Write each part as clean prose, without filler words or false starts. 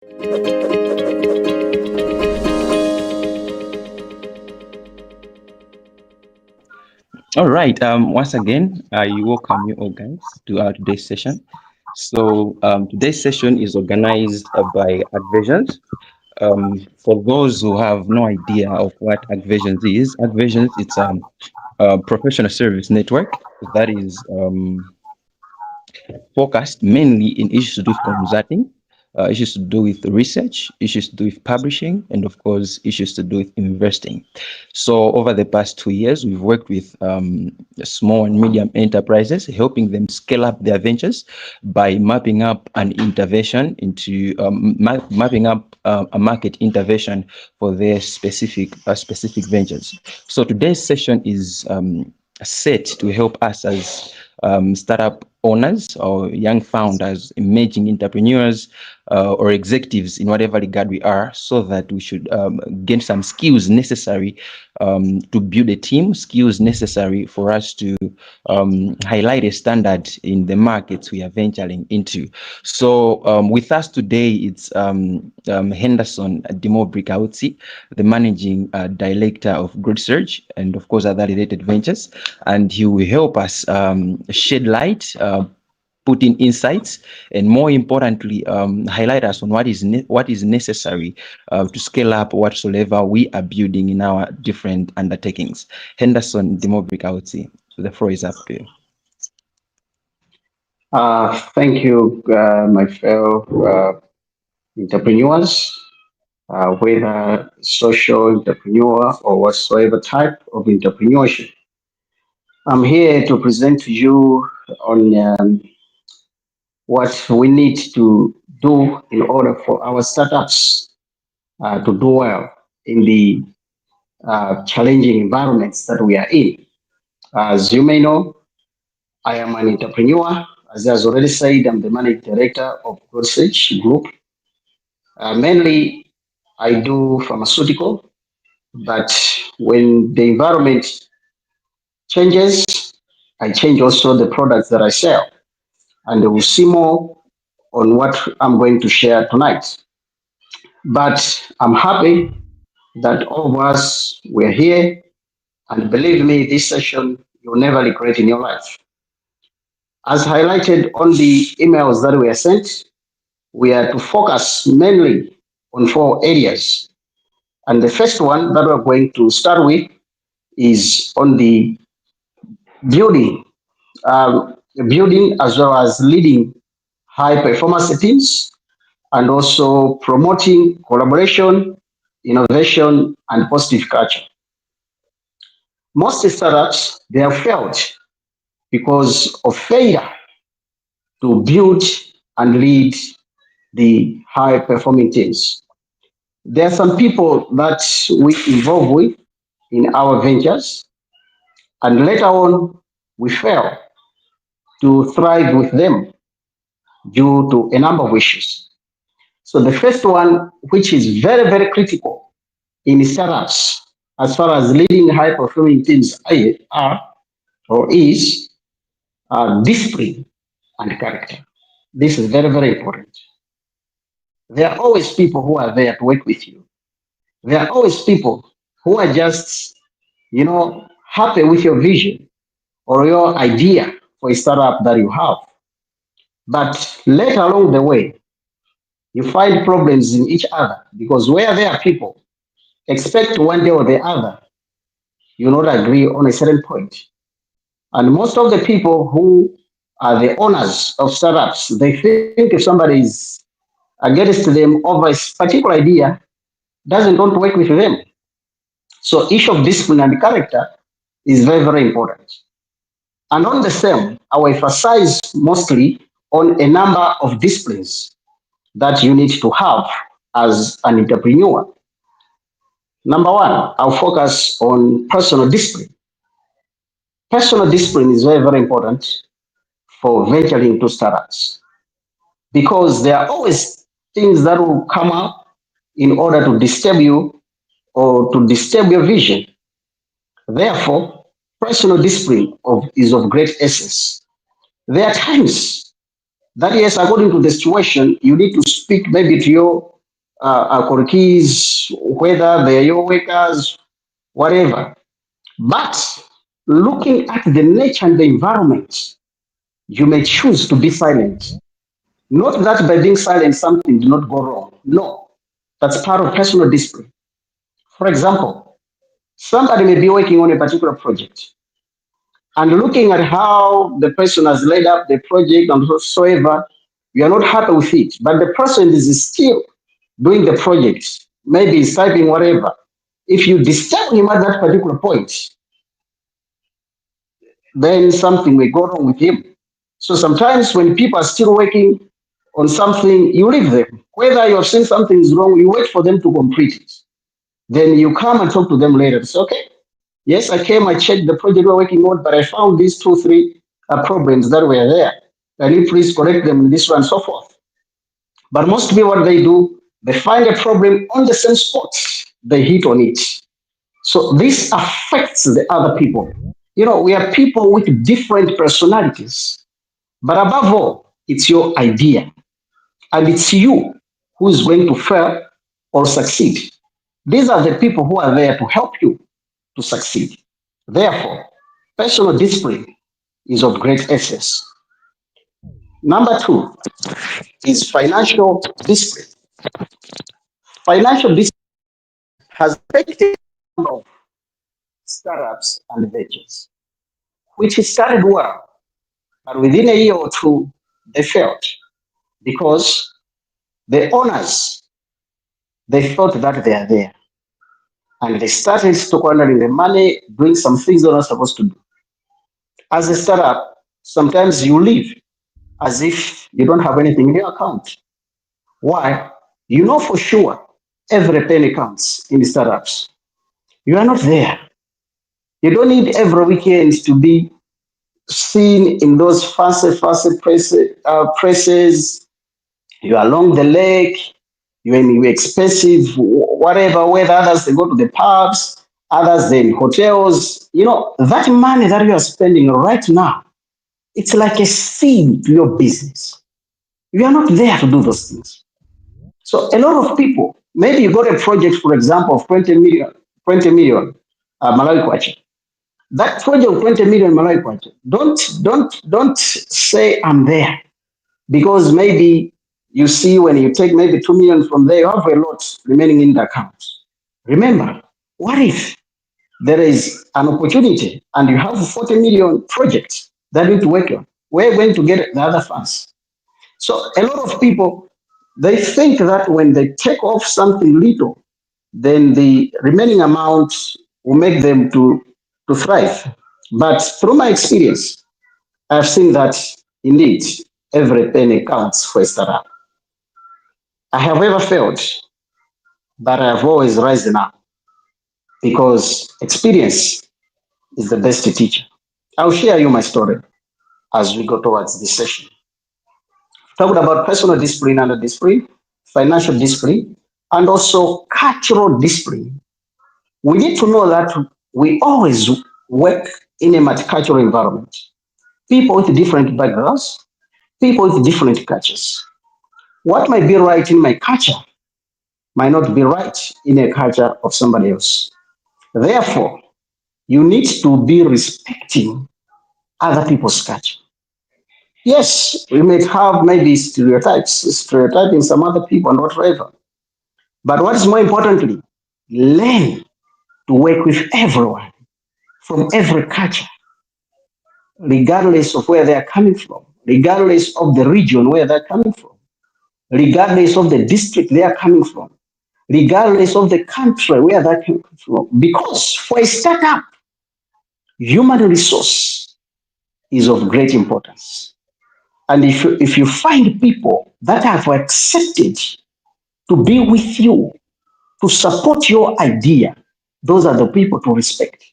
All right. Once again, I welcome you all guys to our today's session. So today's session is organized by Adversions. For those who have no idea of what Adversions is, Adversions it's a professional service network that is focused mainly in issues to do with consulting, issues to do with research, issues to do with publishing, and of course, issues to do with investing. So, over the past 2 years, we've worked with small and medium enterprises, helping them scale up their ventures by mapping up an intervention into mapping up a market intervention for their specific ventures. So, today's session is set to help us as startup owners or young founders, emerging entrepreneurs, or executives in whatever regard we are, so that we should gain some skills necessary to build a team, skills necessary for us to highlight a standard in the markets we are venturing into. So with us today, it's Henderson Kautsi, the managing director of Growth Search and of course other related ventures, and he will help us shed light, put in insights, and more importantly, highlight us on what is necessary to scale up whatsoever we are building in our different undertakings. Henderson Kautsi, the floor is up to you. Thank you, my fellow entrepreneurs, whether social entrepreneur or whatsoever type of entrepreneurship. I'm here to present to you on what we need to do in order for our startups to do well in the challenging environments that we are in. As you may know, I am an entrepreneur. As I has already said, I'm the managing director of Research Group. Mainly, I do pharmaceutical, but when the environment changes, I change also the products that I sell. And we'll see more on what I'm going to share tonight. But I'm happy that all of us were here. And believe me, this session you'll never regret in your life. As highlighted on the emails that were sent, we are to focus mainly on four areas. And the first one that we're going to start with is on the building, building as well as leading high performance teams and also promoting collaboration, innovation, and positive culture. Most startups they have failed because of failure to build and lead the high performing teams. There are some people that we involve with in our ventures, and later on we fail to thrive with them due to a number of issues. So the first one, which is very, very critical in startups, as far as leading high performing teams are or is discipline and character. This is very, very important. There are always people who are there to work with you. There are always people who are just, happy with your vision or your idea for a startup that you have. But later along the way, you find problems in each other because where there are people, expect one day or the other, you not agree on a certain point. And most of the people who are the owners of startups, they think if somebody is against them over a particular idea, doesn't want to work with them. So issue of discipline and character is very, very important. And on the same, I will emphasize mostly on a number of disciplines that you need to have as an entrepreneur. Number one, I'll focus on personal discipline. Personal discipline is very, very important for venturing into startups because there are always things that will come up in order to disturb you or to disturb your vision. Therefore, personal discipline is of great essence. There are times That yes, according to the situation, you need to speak maybe to your keys, whether they are your workers, whatever. But looking at the nature and the environment, you may choose to be silent. Not that by being silent, something did not go wrong. No, that's part of personal discipline. For example, somebody may be working on a particular project and looking at how the person has laid up the project and whatsoever, you are not happy with it. But the person is still doing the project, maybe he's typing whatever. If you disturb him at that particular point, then something may go wrong with him. So sometimes when people are still working on something, you leave them. Whether you have seen something is wrong, you wait for them to complete it. Then you come and talk to them later. It's okay. Yes, I came, I checked the project we're working on, but I found these two, three problems that were there. Can you please correct them in this one and so forth? But mostly what they do, they find a problem on the same spot. They hit on it. So this affects the other people. You know, we are people with different personalities. But above all, it's your idea. And it's you who is going to fail or succeed. These are the people who are there to help you to succeed. Therefore, personal discipline is of great essence. Number two is financial discipline. Financial discipline has affected a lot of startups and ventures, which started well, but within a year or two, they failed because the owners they thought that they are there and they started squandering the money, doing some things they're not supposed to do. As a startup, sometimes you live as if you don't have anything in your account. Why? You know for sure every penny counts in the startups. You are not there. You don't need every weekend to be seen in those fancy presses. You are along the lake. You're in expensive whatever. Whether others they go to the pubs, others they in hotels. You know that money that you are spending right now. It's like a seed to your business. You are not there to do those things. So a lot of people, maybe you got a project, for example, of 20 million Malawi kwacha. That project of 20 million Malawi kwacha, don't say I'm there because maybe you see when you take maybe 2 million from there, you have a lot remaining in the account. Remember, what if there is an opportunity and you have 40 million projects that you need to work on? Where are you going to get the other funds? So a lot of people they think that when they take off something little, then the remaining amount will make them to thrive. But through my experience, I've seen that indeed every penny counts for a startup. I have ever failed, but I have always risen up because experience is the best teacher. I'll share you my story as we go towards this session. Talking about personal discipline and discipline, financial discipline, and also cultural discipline. We need to know that we always work in a multicultural environment. People with different backgrounds, people with different cultures. What might be right in my culture might not be right in a culture of somebody else. Therefore, you need to be respecting other people's culture. Yes, we may have maybe stereotyping some other people and whatever. But what is more importantly, learn to work with everyone from every culture, regardless of where they are coming from, regardless of the region where they're coming from, regardless of the district they are coming from, regardless of the country where they're coming from. Because for a startup, human resource is of great importance. And if you find people that have accepted to be with you, to support your idea, those are the people to respect.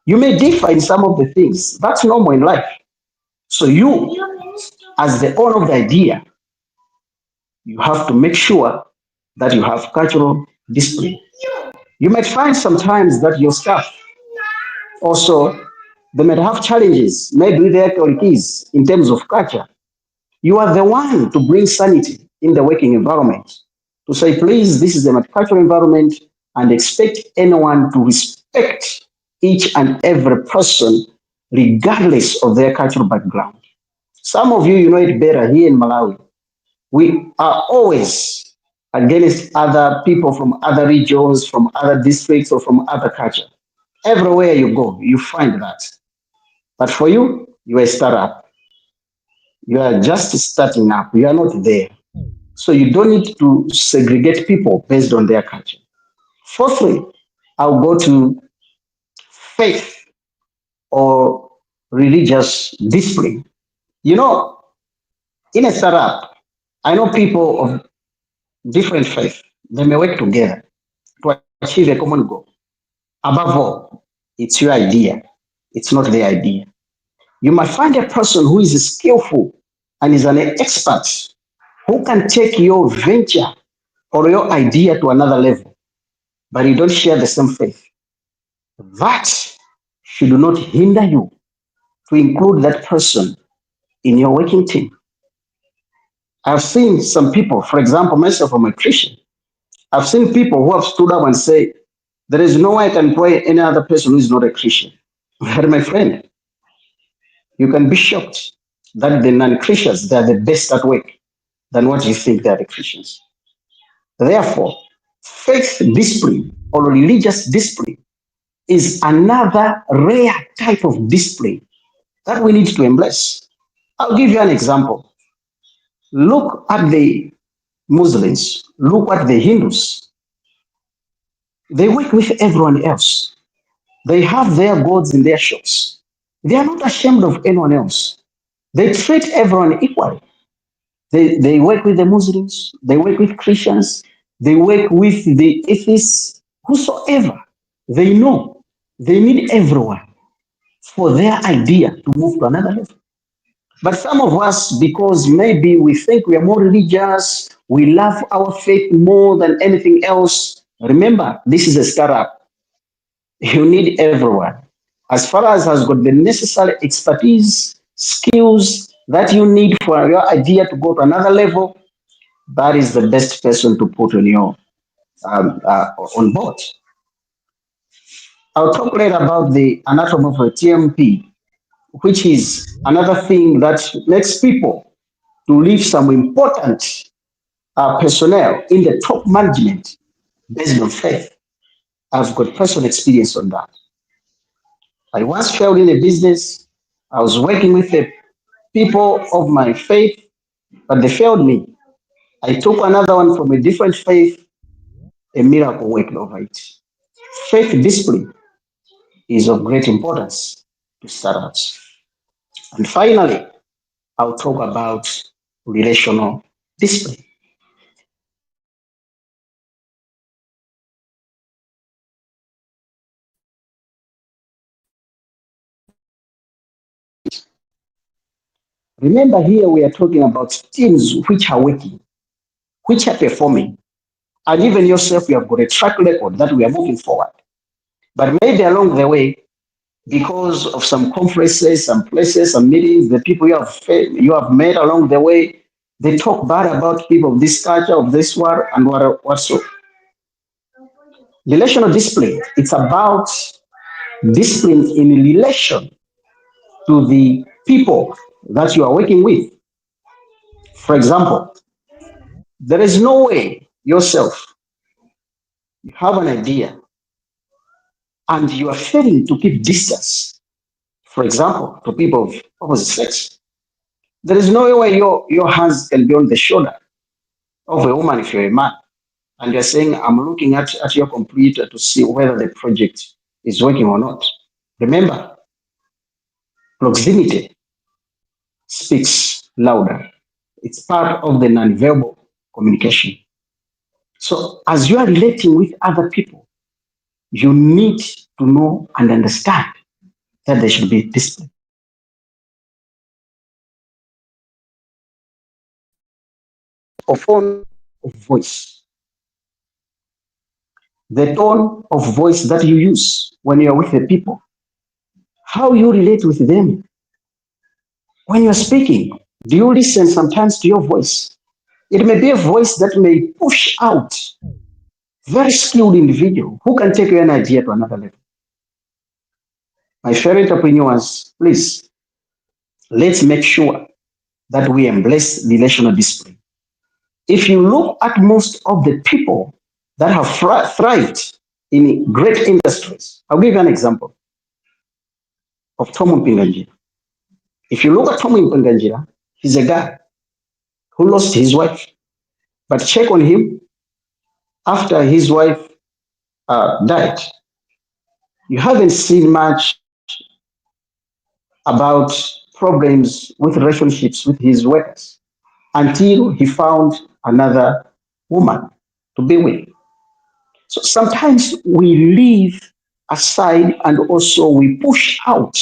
You may differ in some of the things. That's normal in life. So you, as the owner of the idea, you have to make sure that you have cultural discipline. You might find sometimes that your staff also they might have challenges, maybe with their keys in terms of culture. You are the one to bring sanity in the working environment. To say, please, this is a multicultural environment, and expect anyone to respect each and every person, regardless of their cultural background. Some of you, you know it better here in Malawi. We are always against other people from other regions, from other districts, or from other culture. Everywhere you go, you find that. But for you, you are a startup. You are just starting up. You are not there. So you don't need to segregate people based on their culture. Fourthly, I'll go to faith or religious discipline. You know, in a startup, I know people of different faith. They may work together to achieve a common goal. Above all, it's your idea. It's not their idea. You might find a person who is skillful and is an expert who can take your venture or your idea to another level, but you don't share the same faith. That should not hinder you to include that person in your working team. I've seen some people, for example, myself, I'm a Christian. I've seen people who have stood up and say, there is no way I can employ any other person who is not a Christian. But my friend, you can be shocked that the non-Christians, they are the best at work than what you think they are the Christians. Therefore, faith discipline or religious discipline is another rare type of discipline that we need to embrace. I'll give you an example. Look at the Muslims, look at the Hindus. They work with everyone else. They have their gods in their shops. They are not ashamed of anyone else. They treat everyone equally. They work with the Muslims, they work with Christians, they work with the atheists, whosoever. They know they need everyone for their idea to move to another level. But some of us, because maybe we think we are more religious, we love our faith more than anything else. Remember, this is a startup. You need everyone. As far as has got the necessary expertise, skills that you need for your idea to go to another level, that is the best person to put on your on board. I'll talk later about the anatomy of a TMP, which is another thing that makes people to leave some important personnel in the top management based on faith. I've got personal experience on that. I once failed in a business. I was working with the people of my faith, but they failed me. I took another one from a different faith, a miracle worked over it. Faith discipline is of great importance to startups. And finally, I'll talk about relational discipline. Remember, here we are talking about teams which are working, which are performing, and even yourself, you have got a track record that we are moving forward. But maybe along the way, because of some conferences, some places, some meetings, the people you have met along the way, they talk bad about people of this culture, of this war, and what so. Relational discipline, it's about discipline in relation to the people that you are working with. For example, there is no way yourself, you have an idea and you are failing to keep distance, for example, to people of opposite sex. There is no way your hands can be on the shoulder of a woman if you're a man. And you're saying, I'm looking at your computer to see whether the project is working or not. Remember, proximity speaks louder. It's part of the nonverbal communication. So as you are relating with other people, you need to know and understand that there should be discipline. Of tone of voice. The tone of voice that you use when you are with the people, how you relate with them when you're speaking. Do you listen sometimes to your voice? It may be a voice that may push out very skilled individual who can take your idea to another level. My fellow entrepreneurs, please, let's make sure that we embrace relational discipline. If you look at most of the people that have thrived in great industries, I'll give you an example of Tom Mpinganjira. If you look at Tom Mpinganjira, he's a guy who lost his wife, but check on him after his wife died. You haven't seen much about problems with relationships with his workers until he found another woman to be with. So sometimes we leave aside and also we push out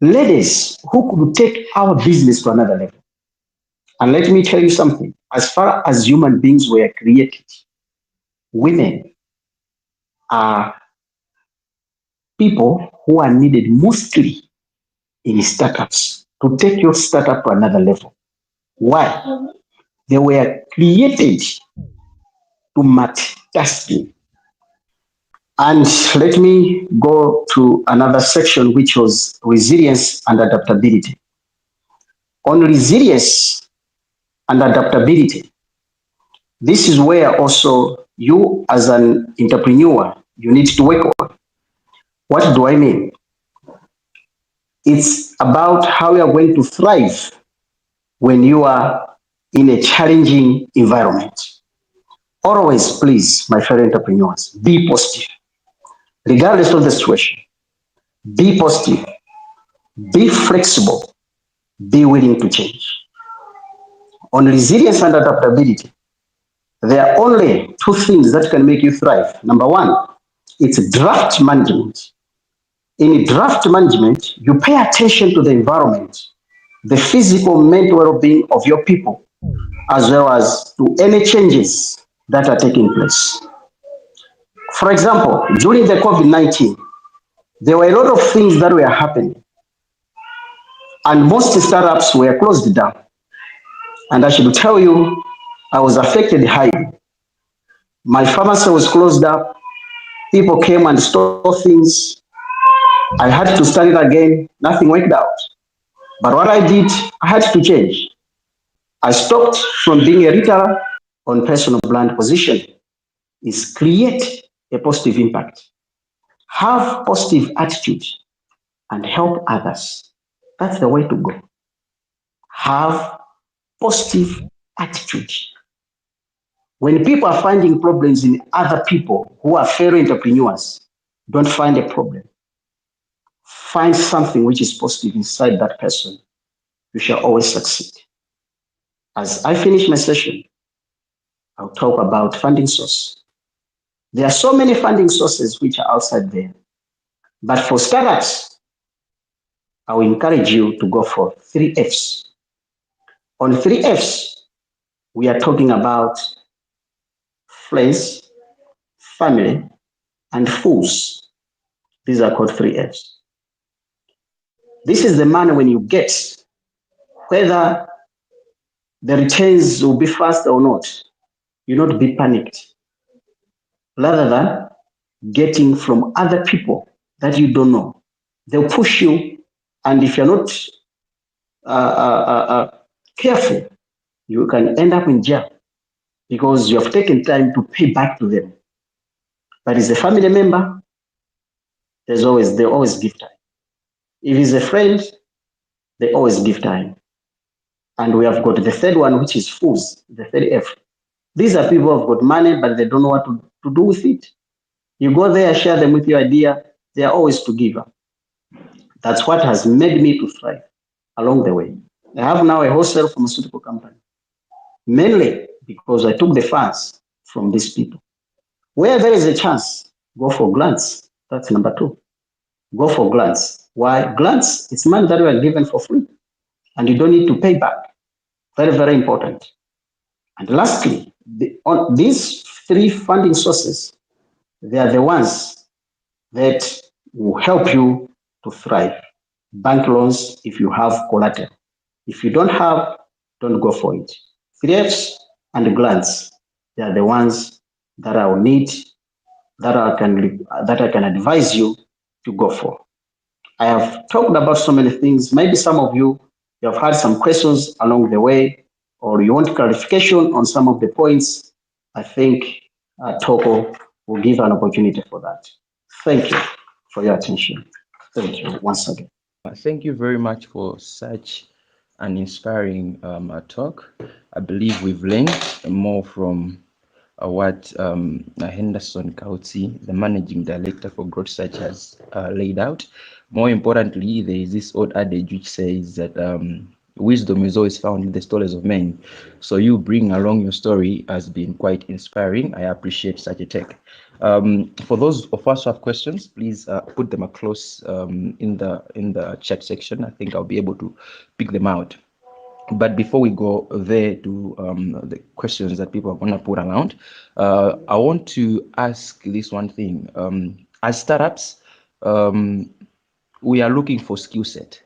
ladies who could take our business to another level. And let me tell you something, as far as human beings were created, women are people who are needed mostly in startups to take your startup to another level. Why? They were created to multitasking. And let me go to another section, which was resilience and adaptability. On resilience and adaptability, this is where also you as an entrepreneur, you need to work on. What do I mean? It's about how you are going to thrive when you are in a challenging environment. Always, please, my fellow entrepreneurs, be positive, regardless of the situation. Be positive, be flexible, be willing to change. On resilience and adaptability, there are only two things that can make you thrive. Number one, it's draft management. In draft management, you pay attention to the environment, the physical, mental well being of your people, as well as to any changes that are taking place. For example, during the COVID-19, there were a lot of things that were happening, and most startups were closed down. And I should tell you, I was affected highly. My pharmacy was closed up. People came and stole things. I had to start it again. Nothing worked out. But what I did, I had to change. I stopped from being a retailer on personal brand position is create a positive impact. Have positive attitude and help others. That's the way to go. Have positive attitude. When people are finding problems in other people who are fellow entrepreneurs, don't find a problem. Find something which is positive inside that person. You shall always succeed. As I finish my session, I'll talk about funding source. There are so many funding sources which are outside there. But for startups, I will encourage you to go for 3Fs. On 3Fs, we are talking about friends, family, and fools. These are called 3Fs. This is the money when you get, whether the returns will be fast or not, you not be panicked. Rather than getting from other people that you don't know, they'll push you, and if you're not careful, you can end up in jail because you have taken time to pay back to them. But as a family member, they always give time. If it's a friend, they always give time. And we have got the third one, which is fools, the third F. These are people who have got money, but they don't know what to do with it. You go there, share them with your idea, they are always to give up. That's what has made me to thrive along the way. I have now a wholesale pharmaceutical company, mainly because I took the funds from these people. Where there is a chance, go for grants. That's number two. Go for grants. Why? Grants, it's money that we are given for free, and you don't need to pay back. Very, very important. And lastly, on these three funding sources, they are the ones that will help you to thrive. Bank loans if you have collateral. If you don't have, don't go for it. 3Fs and grants, they are the ones that I will need, that I can advise you to go for. I have talked about so many things. Maybe some of you have had some questions along the way, or you want clarification on some of the points. I think Toko will give an opportunity for that. Thank you for your attention. Thank you once again. Thank you very much for such an inspiring talk. I believe we've learned more from what Henderson Kautsi, the managing director for Growth Search, has laid out. More importantly, there is this old adage which says that wisdom is always found in the stories of men. So you bring along your story has been quite inspiring. I appreciate such a take. For those of us who have questions, please put them across in the chat section. I think I'll be able to pick them out. But before we go there to the questions that people are going to put around, I want to ask this one thing. As startups, we are looking for skill set,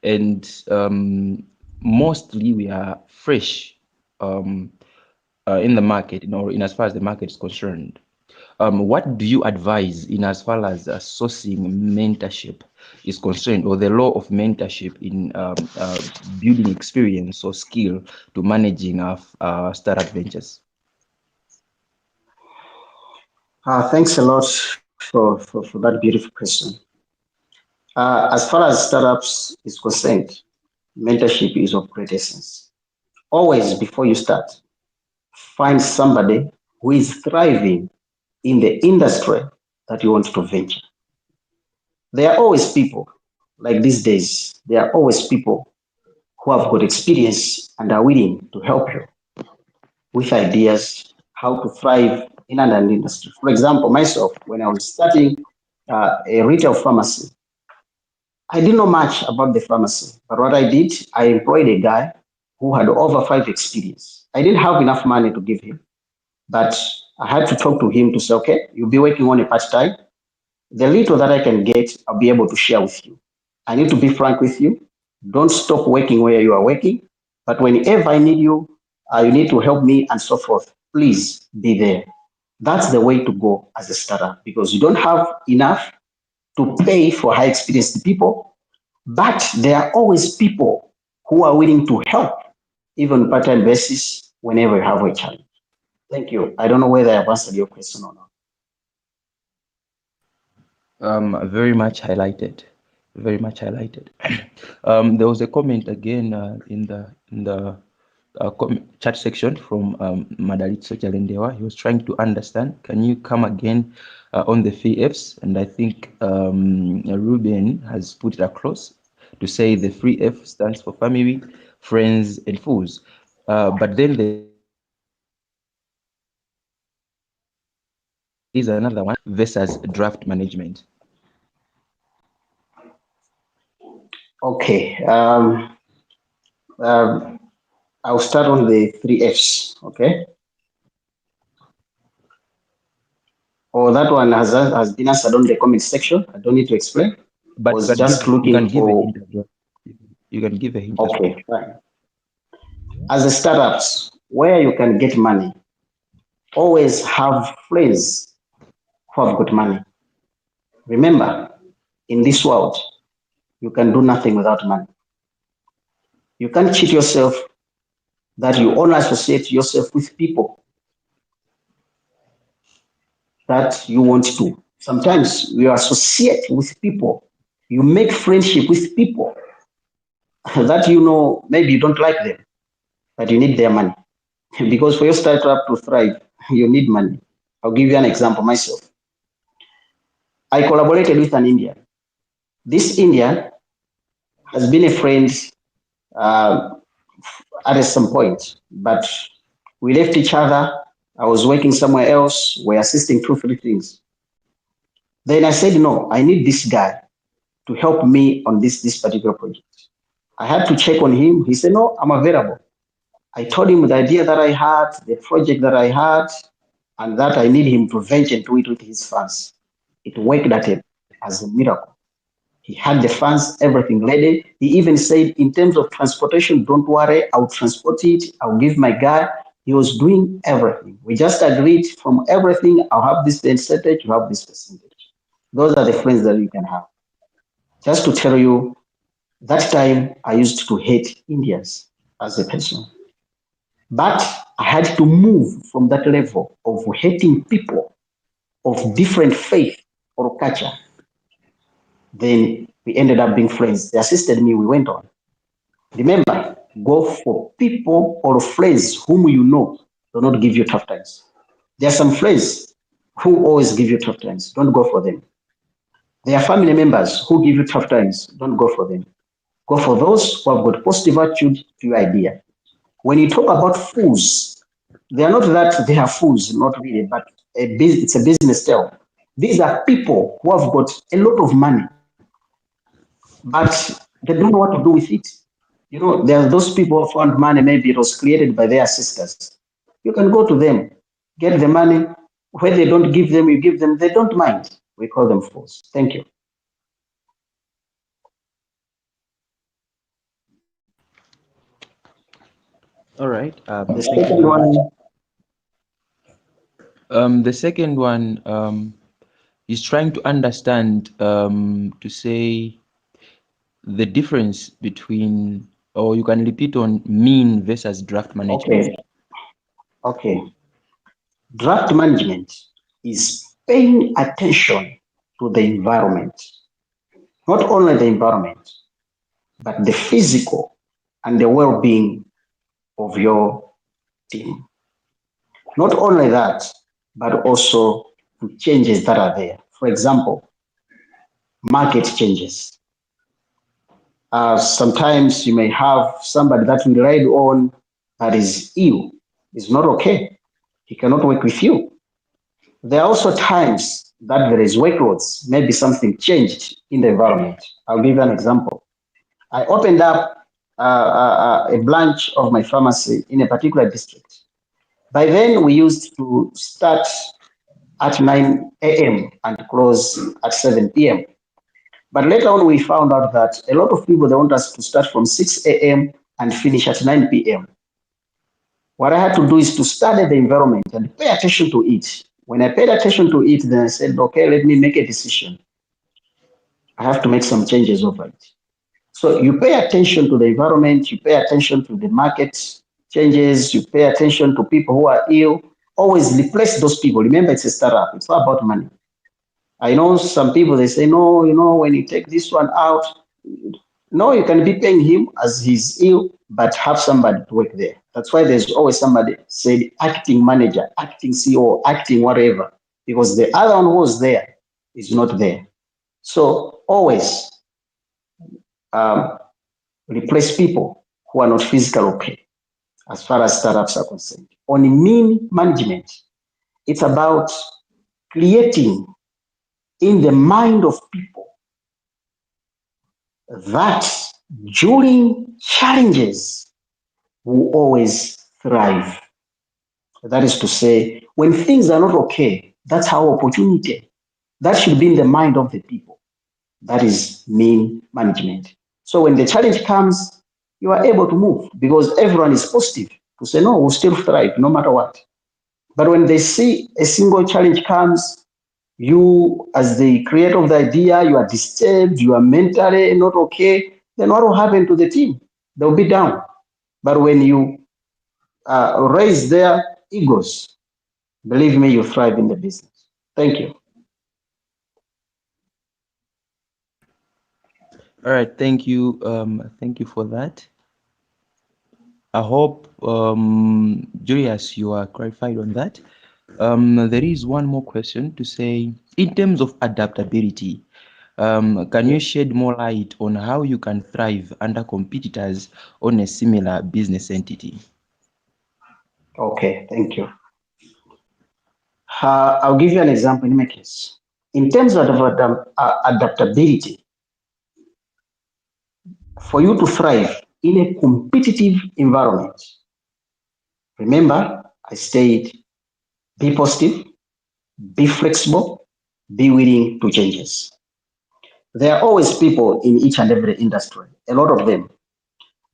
and mostly we are fresh in the market, in as far as the market is concerned. What do you advise in as far as sourcing mentorship is concerned, or the law of mentorship in building experience or skill to managing startup ventures? Thanks a lot for that beautiful question. As far as startups is concerned, mentorship is of great essence. Always, before you start, find somebody who is thriving in the industry that you want to venture. There are always people, like these days, there are always people who have got experience and are willing to help you with ideas how to thrive in an industry. For example, myself, when I was starting a retail pharmacy, I didn't know much about the pharmacy, but what I did, I employed a guy who had over 5 experience. I didn't have enough money to give him, but I had to talk to him to say, okay, you'll be working on a part time. The little that I can get, I'll be able to share with you. I need to be frank with you. Don't stop working where you are working. But whenever I need you, you need to help me and so forth. Please be there. That's the way to go as a startup because you don't have enough to pay for high experienced people, but there are always people who are willing to help, even part-time basis, whenever you have a challenge. Thank you. I don't know whether I've answered your question or not. Very much highlighted. Very much highlighted. There was a comment again in the chat section from Madalitso Chalendewa. He was trying to understand. Can you come again on the 3Fs? And I think Ruben has put it across to say the 3F stands for family, friends, and fools. But then there is another one versus draft management. Okay. Um, I'll start on the 3Fs. Okay. Or that one has been answered on the comment section. I don't need to explain. I But was just you can looking give a for. hint as well. You can give a hint as well. Okay. Fine. As a startups, where you can get money, always have friends who have got money. Remember, in this world, you can do nothing without money. You can't cheat yourself that you only associate yourself with people that you want to. Sometimes you associate with people, you make friendship with people that you know maybe you don't like them, but you need their money. Because for your startup to thrive, you need money. I'll give you an example myself. I collaborated with an Indian. This Indian has been a friend uh, at some point, but we left each other. I was working somewhere else. We're assisting two, three things. Then I said, no, I need this guy to help me on this particular project. I had to check on him. He said, no, I'm available. I told him the idea that I had, the project that I had, and that I need him to venture into it with his funds. It worked as a miracle. He had the funds, everything ready. He even said, in terms of transportation, don't worry, I'll transport it. I'll give my guy. He was doing everything. We just agreed from everything. I'll have this percentage, you have this percentage. Those are the friends that you can have. Just to tell you, that time I used to hate Indians as a person. But I had to move from that level of hating people of different faith or culture. Then we ended up being friends. They assisted me, we went on. Remember, go for people or friends whom you know do not give you tough times. There are some friends who always give you tough times. Don't go for them. There are family members who give you tough times. Don't go for them. Go for those who have got positive attitude to your idea. When you talk about fools, they are not that they are fools, not really, but it's a business tale. These are people who have got a lot of money, but they don't know what to do with it. You know, there are those people who found money, maybe it was created by their sisters. You can go to them, get the money. When they don't give them, you give them, they don't mind. We call them fools. Thank you. All right. The Thank you second very much. one, The second one is trying to understand to say the difference between, or you can repeat on mean versus draft management. okay, okay. Draft management is paying attention to the environment, not only the environment, but the physical and the well being of your team. Not only that, but also to changes that are there. For example, market changes. Sometimes you may have somebody that you relied on that is ill, is not okay. He cannot work with you. There are also times that there is workloads, maybe something changed in the environment. I'll give you an example. I opened up a branch of my pharmacy in a particular district. By then, we used to start at 9 a.m. and close at 7 p.m. But later on, we found out that a lot of people they want us to start from 6 a.m. and finish at 9 p.m. What I had to do is to study the environment and pay attention to it. When I paid attention to it, then I said, okay, let me make a decision. I have to make some changes over it. So you pay attention to the environment, you pay attention to the market changes, you pay attention to people who are ill. Always replace those people. Remember, it's a startup. It's not about money. I know some people they say, no, you know, when you take this one out, no, you can be paying him as he's ill, but have somebody to work there. That's why there's always somebody said acting manager, acting CEO, acting whatever, because the other one who was there is not there. So always um, replace people who are not physically okay as far as startups are concerned. On mean management, it's about creating in the mind of people that during challenges will always thrive. That is to say, when things are not okay, that's how opportunity. That should be in the mind of the people. That is mean management. So when the challenge comes, you are able to move because everyone is positive to say, no, we'll still thrive no matter what. But when they see a single challenge comes, you, as the creator of the idea, you are disturbed, you are mentally not okay, then what will happen to the team? They'll be down. But when you raise their egos, believe me, you thrive in the business. Thank you. All right. Thank you. Thank you for that. I hope, Julius, you are clarified on that. There is one more question to say, in terms of adaptability, can you shed more light on how you can thrive under competitors on a similar business entity? Okay, thank you. I'll give you an example in my case. In terms of adaptability, for you to thrive in a competitive environment, remember, I said be positive, be flexible, be willing to changes. There are always people in each and every industry, a lot of them.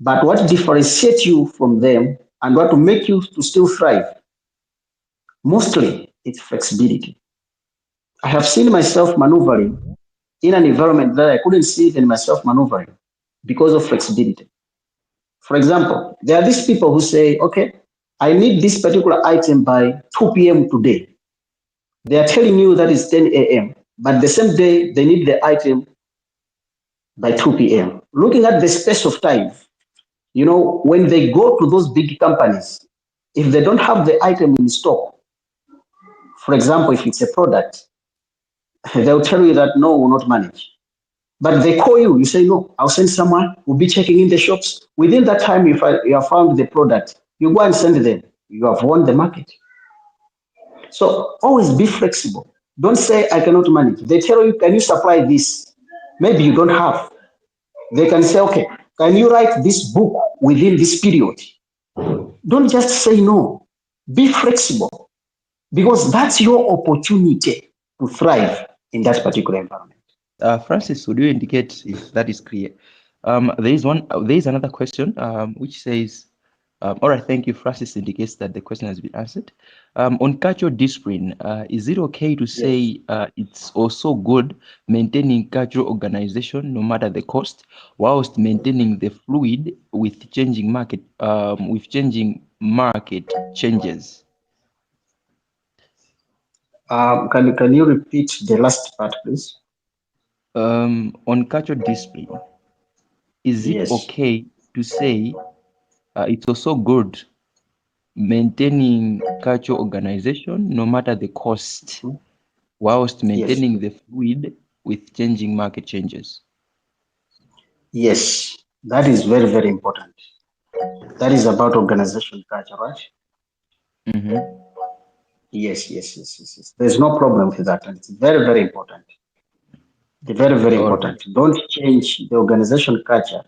But what differentiates you from them and what will make you to still thrive, mostly it's flexibility. I have seen myself maneuvering in an environment that I couldn't see even myself maneuvering because of flexibility. For example, there are these people who say, okay, I need this particular item by 2 p.m. today. They are telling you that it's 10 a.m., but the same day they need the item by 2 p.m. Looking at the space of time, when they go to those big companies, if they don't have the item in stock, for example, if it's a product, they'll tell you that no, we'll not manage. But they call you, you say, no, I'll send someone, we'll be checking in the shops. Within that time, if you have found the product, you go and send them. You have won the market. So always be flexible. Don't say, I cannot manage. They tell you, can you supply this? Maybe you don't have. They can say, okay, can you write this book within this period? Don't just say no. Be flexible because that's your opportunity to thrive in that particular environment. Francis, would you indicate if that is clear? There is another question which says, all right, thank you. Francis indicates that the question has been answered. On cultural discipline, is it okay to Yes. say it's also good maintaining cultural organization no matter the cost, whilst maintaining the fluid with changing market changes? Can you repeat the last part, please? On cultural discipline, is it Yes. okay to say it's also good maintaining cultural organization no matter the cost, Mhm. whilst Yes. maintaining the fluid with changing market changes? Yes. That is very, very important. That is about organization culture, right? Mm-hmm. Yes, yes, yes, yes, yes. There's no problem with that. And it's very, very important. Very, very All right. important. Don't change the organization culture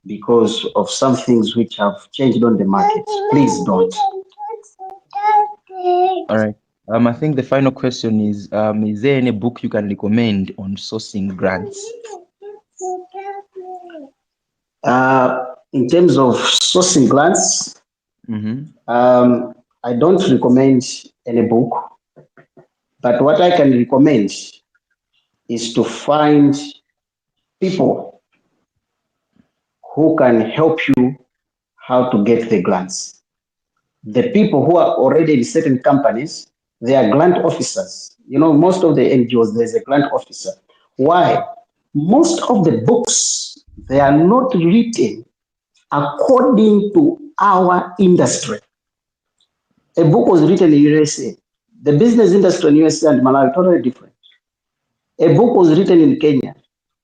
because of some things which have changed on the market. Please don't. All right. I think the final question is there any book you can recommend on sourcing grants? In terms of sourcing grants, Mm-hmm. I don't recommend any book, but what I can recommend is to find people who can help you how to get the grants. The people who are already in certain companies, they are grant officers. Most of the NGOs, there's a grant officer. Why? Most of the books, they are not written according to our industry. A book was written in USA. The business industry in USA and Malawi are totally different. A book was written in Kenya.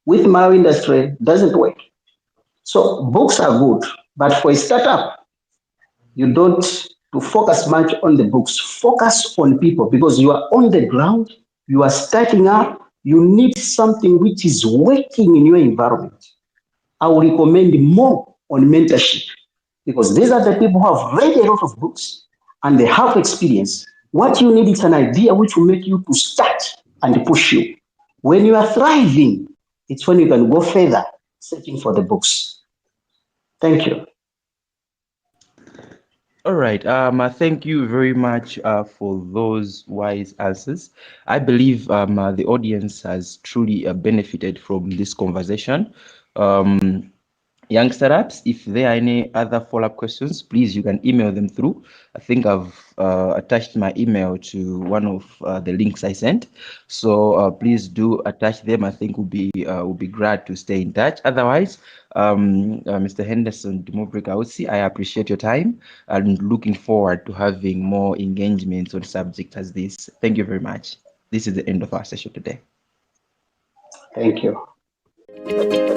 With Malawi industry, doesn't work. So books are good, but for a startup, you don't to focus much on the books. Focus on people because you are on the ground, you are starting up, you need something which is working in your environment. I will recommend more on mentorship because these are the people who have read a lot of books and they have experience. What you need is an idea which will make you to start and push you. When you are thriving, it's when you can go further searching for the books. Thank you. All right. Thank you very much for those wise answers. I believe the audience has truly benefited from this conversation. Um, Young startups, if there are any other follow-up questions, please, you can email them through. I think I've attached my email to one of the links I sent. So please do attach them. I think we'll be glad to stay in touch. Otherwise, Mr. Henderson, Kautsi, I appreciate your time and looking forward to having more engagements on subjects as this. Thank you very much. This is the end of our session today. Thank you.